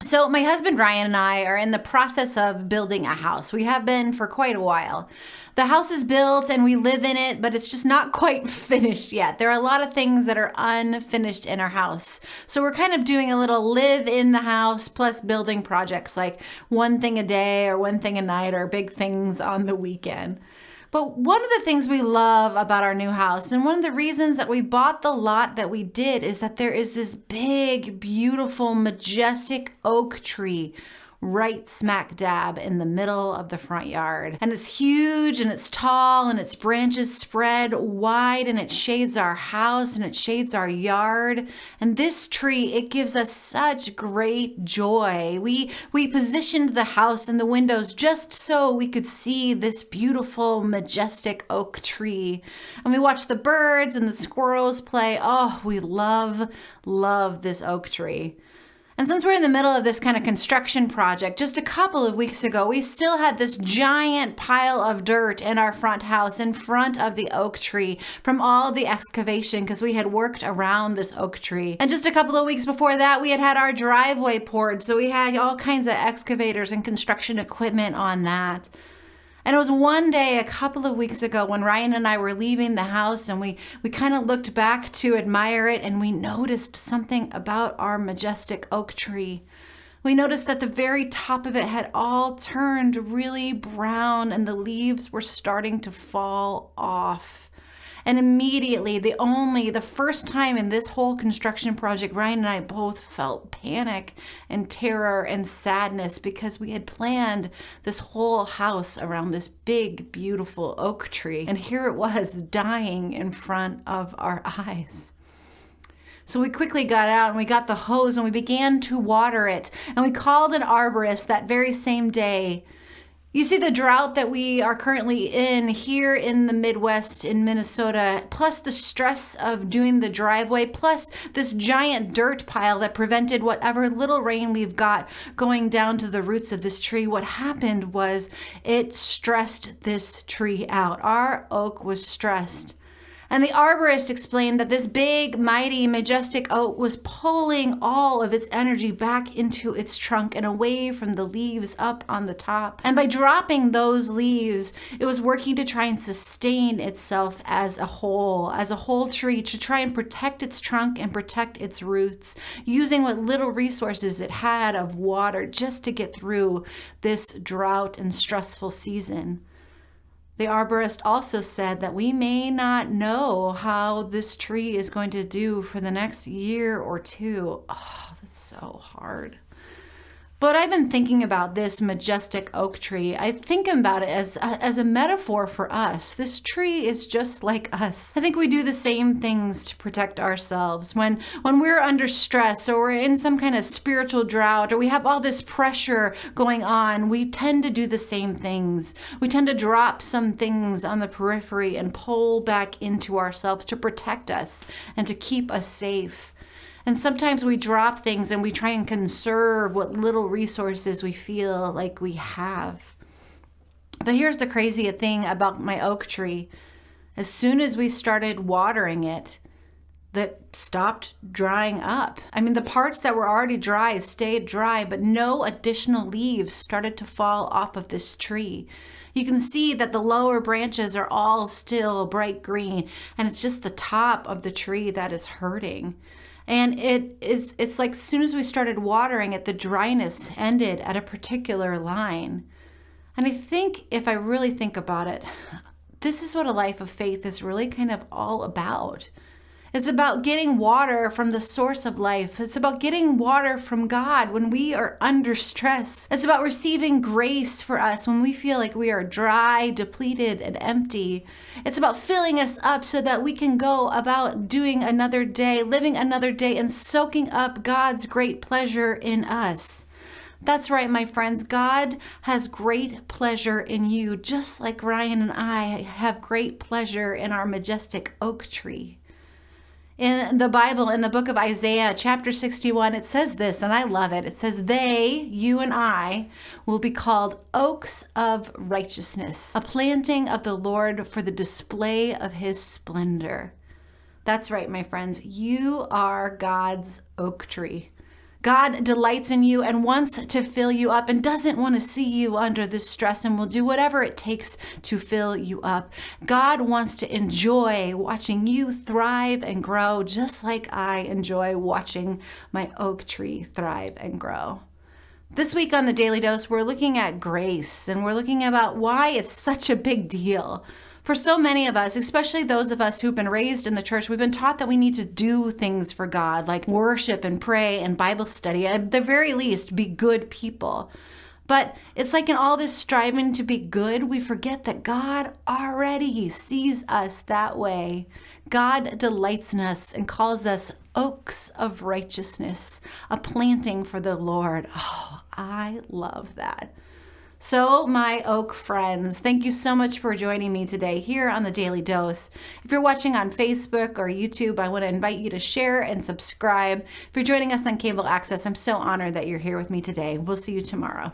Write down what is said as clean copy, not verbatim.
So my husband Ryan and I are in the process of building a house. We have been for quite a while. The house is built and we live in it, but it's just not quite finished yet. There are a lot of things that are unfinished in our house. So we're kind of doing a little live in the house plus building projects like one thing a day or one thing a night or big things on the weekend. But one of the things we love about our new house, and one of the reasons that we bought the lot that we did, is that there is this big, beautiful, majestic oak tree right smack dab in the middle of the front yard. And it's huge and it's tall and its branches spread wide and it shades our house and it shades our yard. And this tree, it gives us such great joy. We positioned the house and the windows just so we could see this beautiful, majestic oak tree. And we watched the birds and the squirrels play. Oh, we love this oak tree. And since we're in the middle of this kind of construction project, just a couple of weeks ago, we still had this giant pile of dirt in our front house in front of the oak tree from all the excavation because we had worked around this oak tree. And just a couple of weeks before that, we had our driveway poured. So we had all kinds of excavators and construction equipment on that. And it was one day a couple of weeks ago when Ryan and I were leaving the house and we kind of looked back to admire it and we noticed something about our majestic oak tree. We noticed that the very top of it had all turned really brown and the leaves were starting to fall off. And immediately, the first time in this whole construction project, Ryan and I both felt panic and terror and sadness because we had planned this whole house around this big, beautiful oak tree. And here it was dying in front of our eyes. So we quickly got out and we got the hose and we began to water it. And we called an arborist that very same day. You see, the drought that we are currently in here in the Midwest in Minnesota, plus the stress of doing the driveway, plus this giant dirt pile that prevented whatever little rain we've got going down to the roots of this tree, what happened was it stressed this tree out. Our oak was stressed. And the arborist explained that this big, mighty, majestic oak was pulling all of its energy back into its trunk and away from the leaves up on the top. And by dropping those leaves, it was working to try and sustain itself as a whole tree, to try and protect its trunk and protect its roots, using what little resources it had of water just to get through this drought and stressful season. The arborist also said that we may not know how this tree is going to do for the next year or two. Oh, that's so hard. But I've been thinking about this majestic oak tree. I think about it as a metaphor for us. This tree is just like us. I think we do the same things to protect ourselves. When we're under stress or we're in some kind of spiritual drought or we have all this pressure going on, we tend to do the same things. We tend to drop some things on the periphery and pull back into ourselves to protect us and to keep us safe. And sometimes we drop things and we try and conserve what little resources we feel like we have. But here's the crazy thing about my oak tree. As soon as we started watering it, that stopped drying up. I mean, the parts that were already dry stayed dry, but no additional leaves started to fall off of this tree. You can see that the lower branches are all still bright green, and it's just the top of the tree that is hurting. And it's like as soon as we started watering it, the dryness ended at a particular line. And I think if I really think about it, this is what a life of faith is really kind of all about. It's about getting water from the source of life. It's about getting water from God when we are under stress. It's about receiving grace for us when we feel like we are dry, depleted, and empty. It's about filling us up so that we can go about doing another day, living another day, and soaking up God's great pleasure in us. That's right, my friends. God has great pleasure in you, just like Ryan and I have great pleasure in our majestic oak tree. In the Bible, in the book of Isaiah, chapter 61, it says this, and I love it. It says, they, you and I, will be called oaks of righteousness, a planting of the Lord for the display of his splendor. That's right, my friends. You are God's oak tree. God delights in you and wants to fill you up and doesn't want to see you under this stress and will do whatever it takes to fill you up. God wants to enjoy watching you thrive and grow, just like I enjoy watching my oak tree thrive and grow. This week on the Daily Dose, we're looking at grace, and we're looking about why it's such a big deal. For so many of us, especially those of us who've been raised in the church, we've been taught that we need to do things for God, like worship and pray and Bible study. At the very least, be good people. But it's like in all this striving to be good, we forget that God already sees us that way. God delights in us and calls us oaks of righteousness, a planting for the Lord. Oh, I love that. So, my oak friends, thank you so much for joining me today here on the Daily Dose. If you're watching on Facebook or YouTube, I want to invite you to share and subscribe. If you're joining us on cable access, I'm so honored that you're here with me today. We'll see you tomorrow.